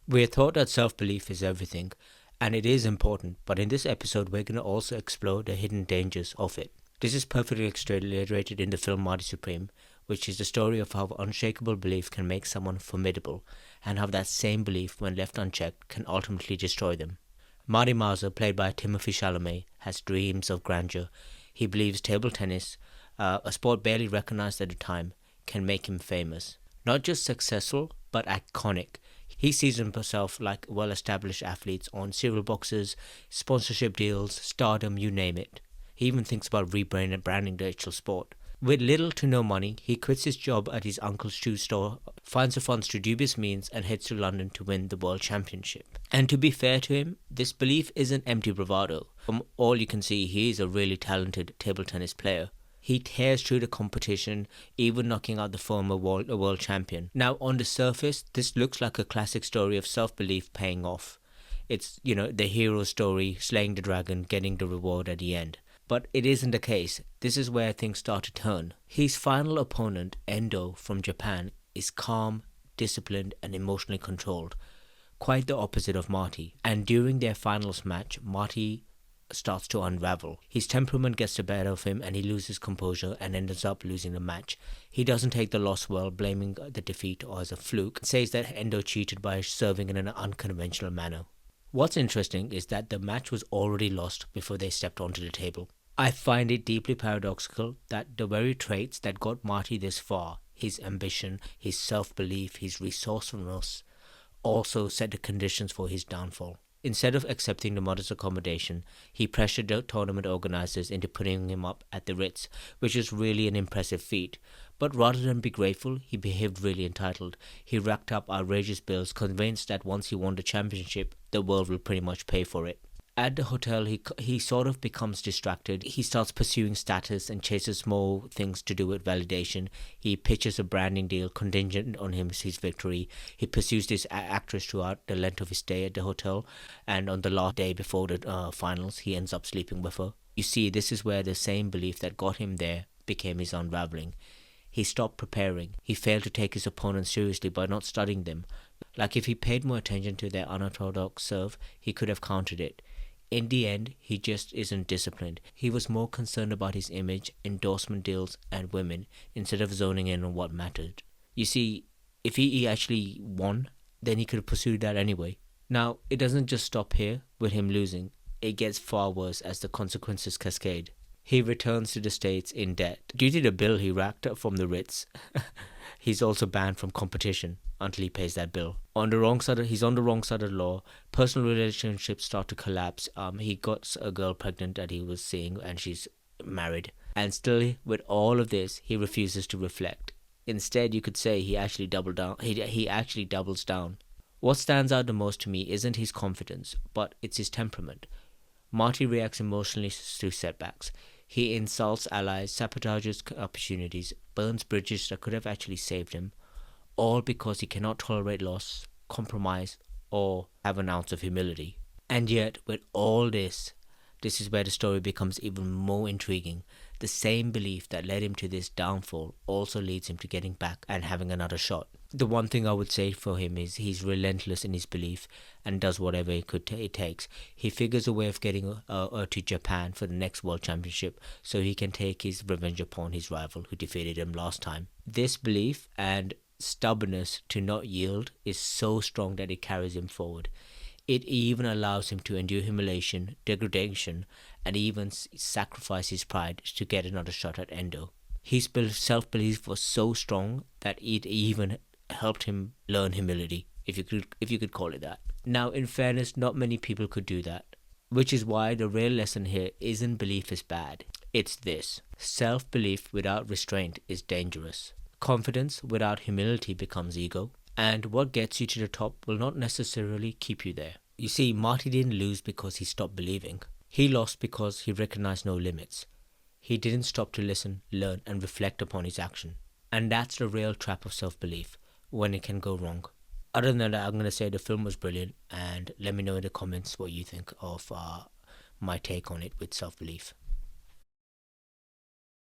We're taught that self-belief is everything, and it is important, but in this episode we're going to also explore the hidden dangers of it. This is perfectly illustrated in the film Marty Supreme, which is the story of how unshakable belief can make someone formidable, and how that same belief, when left unchecked, can ultimately destroy them. Marty Mauser, played by Timothée Chalamet, has dreams of grandeur. He believes table tennis, a sport barely recognized at the time, can make him famous. Not just successful, but iconic. He sees himself like well-established athletes on cereal boxes, sponsorship deals, stardom, you name it. He even thinks about rebranding the actual sport. With little to no money, he quits his job at his uncle's shoe store, finds the funds through dubious means, and heads to London to win the world championship. And to be fair to him, this belief isn't empty bravado. From all you can see, he is a really talented table tennis player. He tears through the competition, even knocking out the former world champion. Now, on the surface, this looks like a classic story of self-belief paying off. It's, the hero story, slaying the dragon, getting the reward at the end. But it isn't the case. This is where things start to turn. His final opponent, Endo from Japan, is calm, disciplined, and emotionally controlled. Quite the opposite of Marty. And during their finals match, Marty starts to unravel. His temperament gets the better of him and he loses composure and ends up losing the match. He doesn't take the loss well, blaming the defeat as a fluke. Says that Endo cheated by serving in an unconventional manner. What's interesting is that the match was already lost before they stepped onto the table. I find it deeply paradoxical that the very traits that got Marty this far, his ambition, his self-belief, his resourcefulness, also set the conditions for his downfall. Instead of accepting the modest accommodation, he pressured the tournament organizers into putting him up at the Ritz, which is really an impressive feat. But rather than be grateful, he behaved really entitled. He racked up outrageous bills, convinced that once he won the championship, the world will pretty much pay for it. At the hotel, he sort of becomes distracted. He starts pursuing status and chases more things to do with validation. He pitches a branding deal contingent on his victory. He pursues this actress throughout the length of his stay at the hotel. And on the last day before the finals, he ends up sleeping with her. You see, this is where the same belief that got him there became his unraveling. He stopped preparing. He failed to take his opponents seriously by not studying them. Like if he paid more attention to their unorthodox serve, he could have countered it. In the end, he just isn't disciplined. He was more concerned about his image, endorsement deals, and women, instead of zoning in on what mattered. You see, if he actually won, then he could have pursued that anyway. Now, it doesn't just stop here with him losing. It gets far worse as the consequences cascade. He returns to the States in debt. Due to the bill he racked up from the Ritz, he's also banned from competition until he pays that bill. He's on the wrong side of the law. Personal relationships start to collapse. He got a girl pregnant that he was seeing, and she's married. And still, with all of this, he refuses to reflect. Instead, you could say he actually doubled down. He actually doubles down. What stands out the most to me isn't his confidence, but it's his temperament. Marty reacts emotionally to setbacks. He insults allies, sabotages opportunities, burns bridges that could have actually saved him, all because he cannot tolerate loss, compromise, or have an ounce of humility. And yet, with all this is where the story becomes even more intriguing. The same belief that led him to this downfall also leads him to getting back and having another shot. The one thing I would say for him is he's relentless in his belief and does whatever it takes. He figures a way of getting to Japan for the next world championship so he can take his revenge upon his rival who defeated him last time. This belief and stubbornness to not yield is so strong that it carries him forward. It even allows him to endure humiliation, degradation, and even sacrifice his pride to get another shot at Endo. His self-belief was so strong that it even helped him learn humility, if you could call it that. Now, in fairness, not many people could do that, which is why the real lesson here isn't belief is bad. It's this: self-belief without restraint is dangerous. Confidence without humility becomes ego. And what gets you to the top will not necessarily keep you there. You see, Marty didn't lose because he stopped believing. He lost because he recognized no limits. He didn't stop to listen, learn, and reflect upon his action. And that's the real trap of self-belief, when it can go wrong. Other than that, I'm going to say the film was brilliant, and let me know in the comments what you think of my take on it with self-belief.